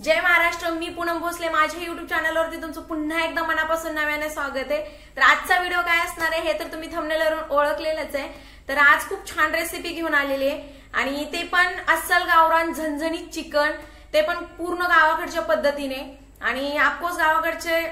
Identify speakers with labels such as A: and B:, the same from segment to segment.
A: जय महाराष्ट्र। मी पूनम भोसले, माझ्या YouTube चॅनलवरती तुमचं पुन्हा एकदा मनापासून नव्याने स्वागत आहे। तर आजचा व्हिडिओ काय असणार आहे हे तर तुम्ही थंबनेलवरून ओळखलेलंच आहे। तर आज खूप छान रेसिपी घेऊन आलेली आहे आणि ते पण अस्सल गावरान झणझणीत चिकन, ते पण पूर्ण गावाकडच्या पद्धतीने। आणि ऑफकोर्स गावाकडचे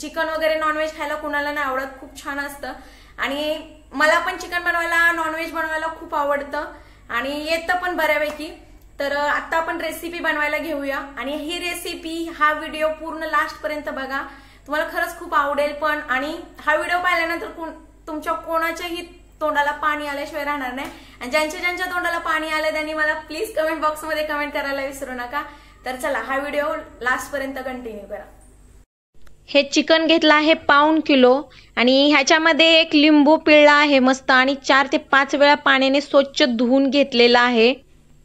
A: चिकन वगैरे नॉनव्हेज खायला कुणाला नाही आवडत, खूप छान असतं। आणि मला पण चिकन बनवायला नॉनव्हेज बनवायला खूप आवडतं आणि येतं पण बऱ्यापैकी। तर आता आपण रेसिपी बनवायला घेऊया आणि ही रेसिपी, हा व्हिडिओ पूर्ण लास्ट पर्यंत बघा, तुम्हाला खरंच खूप आवडेल पण। आणि हा व्हिडिओ पाहिल्यानंतर तुमच्या कोणाच्याही तोंडाला पाणी आल्याशिवाय राहणार नाही। आणि ज्यांच्या तोंडाला पाणी आलं त्यांनी मला प्लीज कमेंट बॉक्स मध्ये कमेंट करायला विसरू नका। तर चला हा व्हिडिओ लास्ट पर्यंत कंटिन्यू करा।
B: हे चिकन घेतलं आहे 1.5 किलो आणि ह्याच्यामध्ये एक लिंबू पिळला आहे मस्त आणि 4 ते 5 वेळा पाण्याने स्वच्छ धुवून घेतलेला आहे।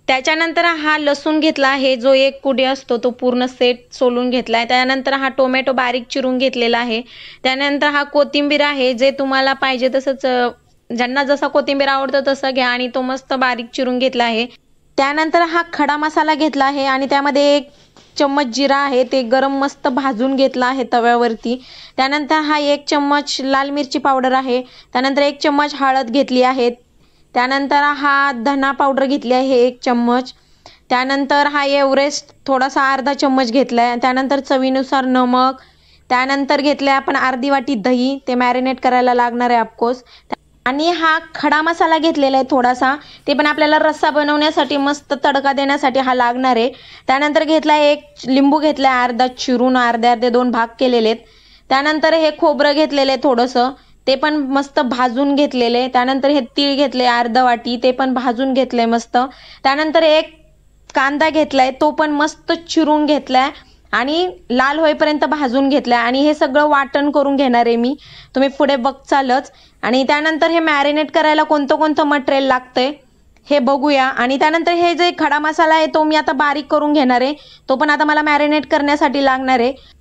B: त्याच्यानंतर हा लसूण घेतला आहे, जो एक कुडी असतो तो पूर्ण सेट सोलून घेतलाय। त्यानंतर हा टोमॅटो बारीक चिरून घेतलेला आहे। त्यानंतर हा कोथिंबीर आहे, जे तुम्हाला पाहिजे तसंच, ज्यांना जसा कोथिंबीर आवडतं तसं घ्या आणि तो मस्त बारीक चिरून घेतला आहे। त्यानंतर हा खडा मसाला घेतला आहे आणि त्यामध्ये 1 चम्मच जिरा आहे, ते गरम मस्त भाजून घेतला आहे तव्यावरती। त्यानंतर हा 1 चम्मच लाल मिरची पावडर आहे। त्यानंतर 1 चम्मच हळद घेतली आहे। त्यानंतर हा धना पावडर घेतली आहे 1 चम्मच। त्यानंतर हा एव्हरेस्ट थोडासा अर्धा चम्मच घेतलाय। त्यानंतर चवीनुसार नमक। त्यानंतर घेतले आपण अर्धी वाटी दही, ते मॅरिनेट करायला लागणार आहे ऑफकोर्स। आणि हा खडा मसाला घेतलेला आहे थोडासा, ते पण आपल्याला रस्सा बनवण्यासाठी मस्त तडका देण्यासाठी हा लागणार आहे। त्यानंतर घेतलाय 1 लिंबू घेतलाय अर्धा चिरून, अर्धे 2 भाग केलेले आहेत। त्यानंतर हे खोबरं घेतलेलं आहे थोडंसं, ते पण मस्त भाजून घेतलेले। त्यानंतर हे तीळ घेतले अर्धा वाटी, ते पण भाजून घेतले मस्त। त्यानंतर 1 कांदा घेतलाय, तो पण मस्त चिरून घेतलाय आणि लाल होईपर्यंत भाजून घेतलाय। आणि हे सगळं वाटण करून घेणार आहे मी, तुम्ही पुढे बघचालच। आणि त्यानंतर हे मॅरिनेट करायला कोणतं मटेरियल लागतंय हे बघूया। आणि त्यानंतर हे जे खडा मसाला आहे तो मी आता बारीक करून घेणार आहे, तो पण आता मला मॅरिनेट करण्यासाठी लागणार आहे।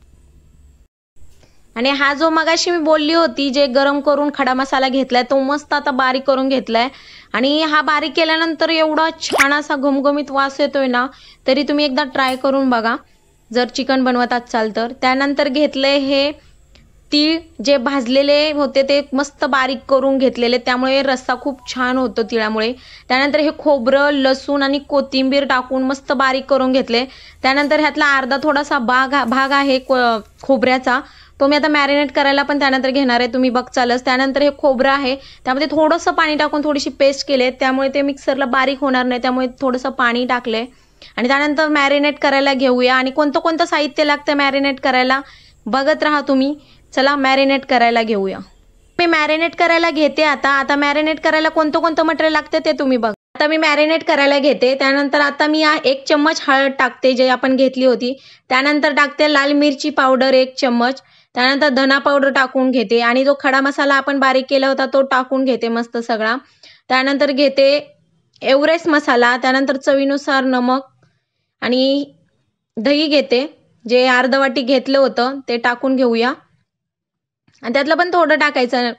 B: आणि हा जो मगाशी मी बोलली होती, जे गरम करून खडा मसाला घेतलाय, तो मस्त आता बारीक करून घेतलाय। आणि हा बारीक केल्यानंतर एवढा छान असा घमघमीत वास येतोय ना, तरी तुम्ही एकदा ट्राय करून बघा जर चिकन बनवत असाल तर। त्यानंतर घेतलंय हे तीळ, जे भाजलेले होते ते मस्त बारीक करून घेतलेले, त्यामुळे रस्सा खूप छान होतो तिळामुळे। त्यानंतर हे खोबरं, लसूण आणि कोथिंबीर टाकून मस्त बारीक करून घेतले। त्यानंतर ह्यातला अर्धा थोडासा भाग आहे खोबऱ्याचा, तो मी आता मॅरिनेट करायला पण त्यानंतर घेणार आहे, तुम्ही बघचालच। त्यानंतर हे खोबरं आहे, त्यामध्ये थोडंसं पाणी टाकून थोडीशी पेस्ट केले, त्यामुळे ते मिक्सरला बारीक होणार नाही, त्यामुळे थोडंसं पाणी टाकले। आणि त्यानंतर मॅरिनेट करायला घेऊया। आणि कोणतं साहित्य लागतं मॅरिनेट करायला बघत राहा तुम्ही। चला मॅरिनेट करायला घेऊया। मी मॅरिनेट करायला घेते आता मॅरिनेट करायला कोणतं मटेरियल लागतं ते तुम्ही बघा। आता मी मॅरिनेट करायला घेते। त्यानंतर आता मी 1 चम्मच हळद टाकते, जे आपण घेतली होती। त्यानंतर टाकते लाल मिरची पावडर 1 चम्मच। त्यानंतर धना पावडर टाकून घेते आणि जो खडा मसाला आपण बारीक केला होता तो टाकून घेते मस्त सगळा। त्यानंतर घेते एव्हरेस्ट मसाला, त्यानंतर चवीनुसार नमक आणि दही घेते, जे अर्धा वाटी घेतलं होतं ते टाकून घेऊया। आणि त्यातलं पण थोडं टाकायचं।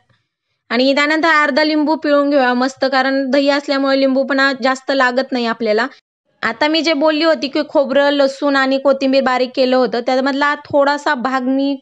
B: आणि त्यानंतर अर्धा लिंबू पिळून घेऊया मस्त, कारण दही असल्यामुळे लिंबूपणा जास्त लागत नाही आपल्याला। आता मी जे बोलली होती की खोबरं, लसूण आणि कोथिंबीर बारीक केलं होतं, त्यामधला थोडासा भाग मी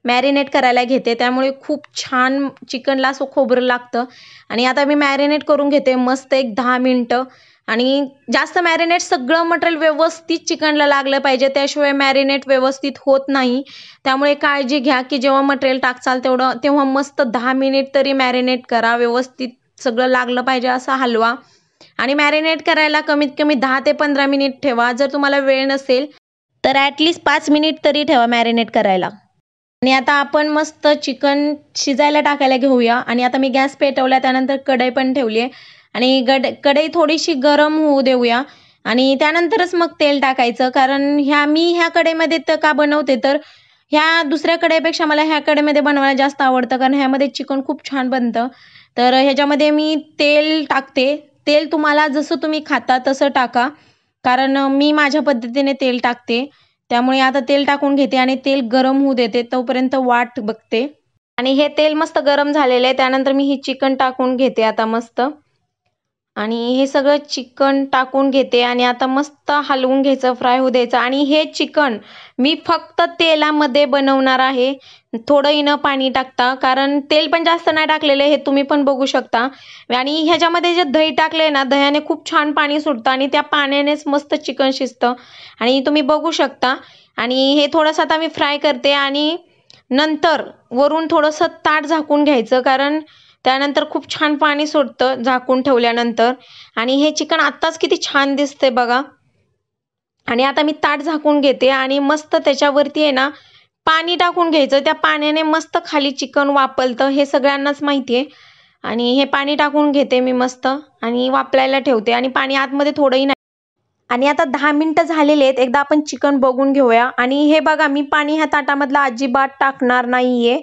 B: मॅरिनेट करायला घेते, त्यामुळे खूप छान चिकनला असं खोबरं लागतं। आणि आता मी मॅरिनेट करून घेते मस्त 10 मिनिटं। आणि जास्त मॅरिनेट, सगळं मटेरियल व्यवस्थित चिकनला लागलं पाहिजे, त्याशिवाय मॅरिनेट व्यवस्थित होत नाही। त्यामुळे काळजी घ्या की जेव्हा मटेरियल टाकचाल तेव्हा मस्त 10 मिनिट तरी मॅरिनेट करा, व्यवस्थित सगळं लागलं पाहिजे असं हलवा। आणि मॅरिनेट करायला कमीत कमी 10 ते 15 मिनिट ठेवा। जर तुम्हाला वेळ नसेल तर ॲटलिस्ट 5 मिनिट तरी ठेवा मॅरिनेट करायला। आणि आता आपण मस्त चिकन शिजायला टाकायला घेऊया। आणि आता मी गॅस पेटवला, त्यानंतर कढई पण ठेवली आहे आणि कढई थोडीशी गरम होऊ देऊया। आणि त्यानंतरच मग तेल टाकायचं, कारण मी ह्या कढईमध्ये तर का बनवते तर ह्या दुसऱ्या कढईपेक्षा मला ह्या कढईमध्ये बनवायला जास्त आवडतं, कारण ह्यामध्ये चिकन खूप छान बनतं। तर ह्याच्यामध्ये मी तेल टाकते। तेल तुम्हाला जसं तुम्ही खाता तसं टाका, कारण मी माझ्या पद्धतीने तेल टाकते। त्यामुळे आता तेल टाकून घेते आणि तेल गरम होऊ देते, तोपर्यंत वाट बघते। आणि हे तेल मस्त गरम झालेलं आहे, त्यानंतर मी ही चिकन टाकून घेते आता मस्त। आणि हे सगळं चिकन टाकून घेते आणि आता मस्त हलवून घ्यायचं, फ्राय होऊ द्यायचं. आणि हे चिकन मी फक्त तेलामध्ये बनवणार आहे, थोडंही न पाणी टाकता, कारण तेल पण जास्त नाही टाकलेलं हे तुम्ही पण बघू शकता. आणि ह्याच्यामध्ये जे दही टाकले ना, दह्याने खूप छान पाणी सुटतं आणि त्या पाण्यानेच मस्त चिकन शिजतं आणि तुम्ही बघू शकता. आणि हे थोडंसं आता मी फ्राय करते आणि नंतर वरून थोडंसं ताट झाकून घ्यायचं, कारण त्यानंतर खूप छान पाणी सुटतं झाकून ठेवल्यानंतर. आणि हे चिकन आत्ताच किती छान दिसते बघा. आणि आता मी ताट झाकून घेते आणि मस्त त्याच्यावरती आहे ना पाणी टाकून घ्यायचं. त्या पाण्याने मस्त खाली चिकन वाफलतं, हे सगळ्यांनाच माहिती आहे. आणि हे पाणी टाकून घेते मी मस्त आणि वाफलायला ठेवते आणि पाणी आतमध्ये थोडंही नाही. आणि आता 10 मिनिटं झालेले आहेत. एकदा आपण चिकन बघून घेऊया. आणि हे बघा, मी पाणी ह्या ताटामधलं अजिबात टाकणार नाहीये,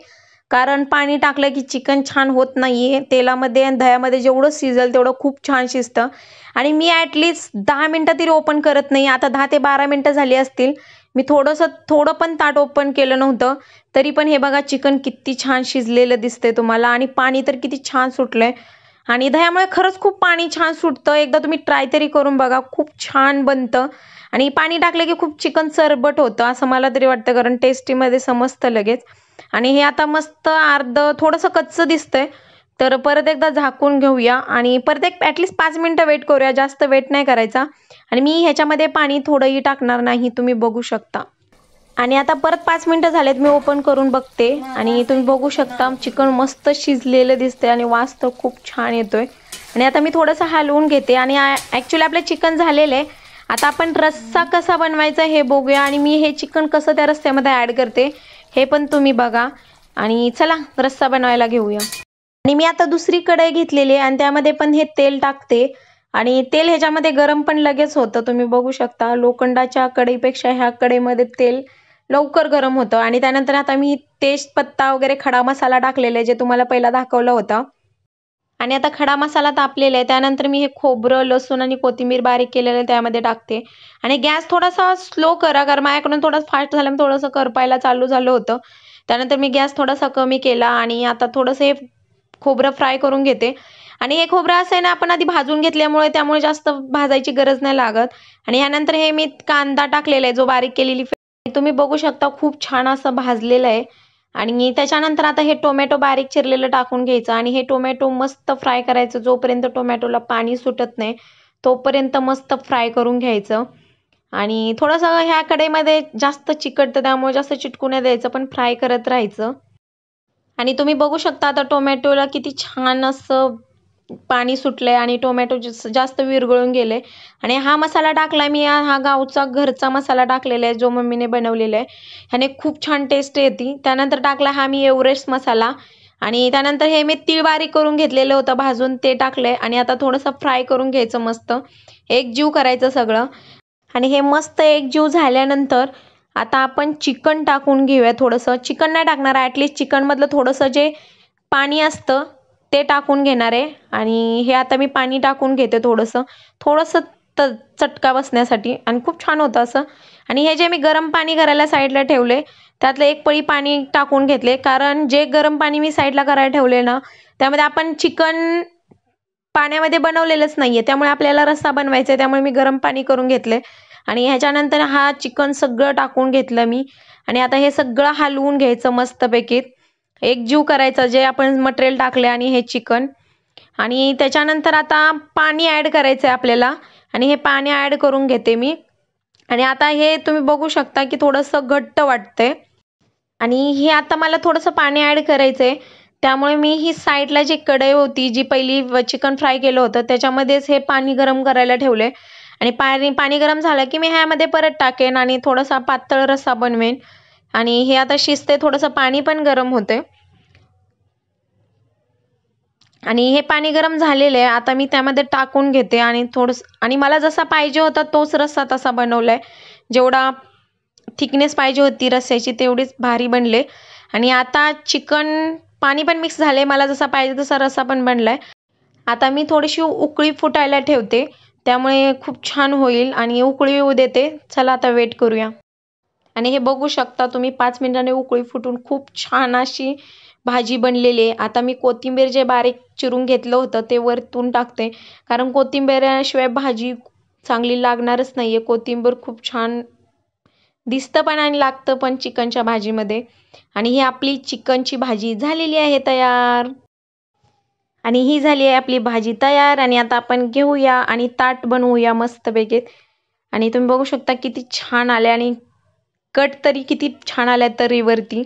B: कारण पाणी टाकलं की चिकन छान होत नाहीये. तेलामध्ये आणि दह्यामध्ये जेवढं शिजेल तेवढं खूप छान शिजतं. आणि मी ॲटलिस्ट 10 मिनिटं तरी ओपन करत नाही. आता 10 ते 12 मिनिटं झाली असतील. मी थोडं पण ताट ओपन केलं नव्हतं, तरी पण हे बघा चिकन किती छान शिजलेलं दिसतंय तुम्हाला. आणि पाणी तर किती छान सुटलंय. आणि दह्यामुळे खरंच खूप पाणी छान सुटतं. एकदा तुम्ही ट्राय तरी करून बघा, खूप छान बनतं. आणि पाणी टाकलं की खूप चिकन सरबट होतं असं मला तरी वाटतं, कारण टेस्टीमध्ये समजतं लगेच. आणि हे आता मस्त थोडंसं कच्चं दिसतंय, तर परत एकदा झाकून घेऊया आणि परत एक ॲटलिस्ट 5 मिनिटं वेट करूया, जास्त वेट नाही करायचा. आणि मी ह्याच्यामध्ये पाणी थोडंही टाकणार नाही, तुम्ही बघू शकता. आणि आता परत 5 मिनिटं झालेत, मी ओपन करून बघते आणि तुम्ही बघू शकता चिकन मस्त शिजलेलं दिसते आणि वास तर खूप छान येतोय. आणि आता मी थोडंसं हलवून घेते आणि ॲक्च्युली आपलं चिकन झालेलं आहे. आता आपण रस्सा कसा बनवायचा हे बघूया आणि मी हे चिकन कसं त्या रस्स्यामध्ये ॲड करते हे पण तुम्ही बघा. आणि चला रस्सा बनवायला घेऊया. आणि मी आता दुसरी कढई घेतलेली आहे आणि त्यामध्ये पण हे तेल टाकते. आणि तेल ह्याच्यामध्ये गरम पण लगेच होतं, तुम्ही बघू शकता. लोखंडाच्या कढईपेक्षा ह्या कढईमध्ये तेल लवकर गरम होतं. आणि त्यानंतर आता मी तेजपत्ता वगैरे खडा मसाला टाकलेला आहे, जे तुम्हाला पहिला दाखवलं होतं. आणि आता खडा मसाला तापलेला आहे. त्यानंतर मी हे खोबरं, लसूण आणि कोथिंबीर बारीक केलेलं त्यामध्ये टाकते. आणि गॅस थोडासा स्लो करा, कारण माझ्याकडून थोडं फास्ट झालं, थोडंसं करपायला चालू झालं होतं. त्यानंतर मी गॅस थोडासा कमी केला आणि आता थोडंसं हे खोबरं फ्राय करून घेते. आणि हे खोबरं असं आहे ना, आपण आधी भाजून घेतल्यामुळे त्यामुळे जास्त भाजायची गरज नाही लागत. आणि यानंतर हे मी कांदा टाकलेला आहे, जो बारीक केलेली तुम्ही बघू शकता, खूप छान असं भाजलेलं आहे. आणि त्याच्यानंतर आता हे टोमॅटो बारीक चिरलेलं टाकून घ्यायचं आणि हे टोमॅटो मस्त फ्राय करायचं. जोपर्यंत टोमॅटोला पाणी सुटत नाही तोपर्यंत मस्त फ्राय करून घ्यायचं. आणि थोडंसं ह्या कढईमध्ये जास्त चिकटतं, त्यामुळे जास्त चिटकू नाही द्यायचं, पण फ्राय करत राहायचं. आणि तुम्ही बघू शकता आता टोमॅटोला किती छान असं पाणी सुटलंय आणि टोमॅटो जास्त विरघळून गेले. आणि हा मसाला टाकला मी, हा गावचा घरचा मसाला टाकलेला आहे, जो मम्मीने बनवलेला आहे. ह्याने खूप छान टेस्ट येते. त्यानंतर टाकला हा मी एव्हरेस्ट मसाला. आणि त्यानंतर हे मी तीळ बारीक करून घेतलेलं होतं भाजून, ते टाकलंय. आणि आता थोडंसं फ्राय करून घ्यायचं, मस्त एकजीव करायचं सगळं. आणि हे मस्त एकजीव झाल्यानंतर आता आपण चिकन टाकून घेऊया. थोडंसं चिकन नाही टाकणार, ॲटलिस्ट चिकनमधलं थोडंसं जे पाणी असतं ते टाकून घेणार आहे. आणि हे आता मी पाणी टाकून घेते थोडंसं चटका बसण्यासाठी, आणि खूप छान होतं असं. आणि हे जे मी गरम पाणी करायला साईडला ठेवले त्यातलं एक पळी पाणी टाकून घेतले, कारण जे गरम पाणी मी साईडला करायला ठेवले ना, त्यामध्ये आपण चिकन पाण्यामध्ये बनवलेलंच नाहीये, त्यामुळे आपल्याला रस्सा बनवायचा आहे, त्यामुळे मी गरम पाणी करून घेतले. आणि ह्याच्यानंतर हा चिकन सगळं टाकून घेतलं मी. आणि आता हे सगळं हलवून घ्यायचं मस्तपैकी, एकजीव करायचं जे आपण मटेरियल टाकले आणि हे चिकन. आणि त्याच्यानंतर आता पाणी ॲड करायचं आहे आपल्याला, आणि हे पाणी ॲड करून घेते मी. आणि आता हे तुम्ही बघू शकता की थोडंसं घट्ट वाटतंय. आणि हे आता मला थोडंसं पाणी ॲड करायचं आहे, त्यामुळे मी ही साईडला जी कढई होती, जी पहिली चिकन फ्राय केलं होतं, त्याच्यामध्येच हे पाणी गरम करायला ठेवले. आणि पाणी गरम झालं की मी ह्यामध्ये परत टाकेन आणि थोडासा पातळ रस्सा बनवेन. आणि हे आता शिजते, थोडंसं पाणी पण गरम होते. आणि हे पाणी गरम झालेलं आहे, आता मी त्यामध्ये टाकून घेते. आणि आणि मला जसा पाहिजे होता तोच रस्सा तसा बनवलाय. जेवढा थिकनेस पाहिजे होती रस्स्याची तेवढीच भारी बनले. आणि आता चिकन पाणी पण मिक्स झाले, मला जसा पाहिजे तसा रस्सा पण बनलाय. आता मी थोडीशी उकळी फुटायला ठेवते, त्यामुळे खूप छान होईल. आणि उकळी येऊ देते. चला आता वेट करूया. आणि हे बघू शकता तुम्ही, 5 मिनिटांनी उकळी फुटून खूप छान अशी भाजी बनलेली आहे. आता मी कोथिंबीर जे बारीक चिरून घेतलं होतं ते वरतून टाकते, कारण कोथिंबीरशिवाय भाजी चांगली लागणारच नाहीये. कोथिंबीर खूप छान दिसतं पण आणि लागतं पण चिकनच्या भाजीमध्ये. आणि ही आपली चिकनची भाजी झालेली आहे तयार. आणि ही झाली आहे आपली भाजी तयार. आणि आता आपण घेऊया आणि ताट बनवूया मस्तपैकी. आणि तुम्ही बघू शकता किती छान आले आणि कट तरी किती छान आल्या तरीवरती.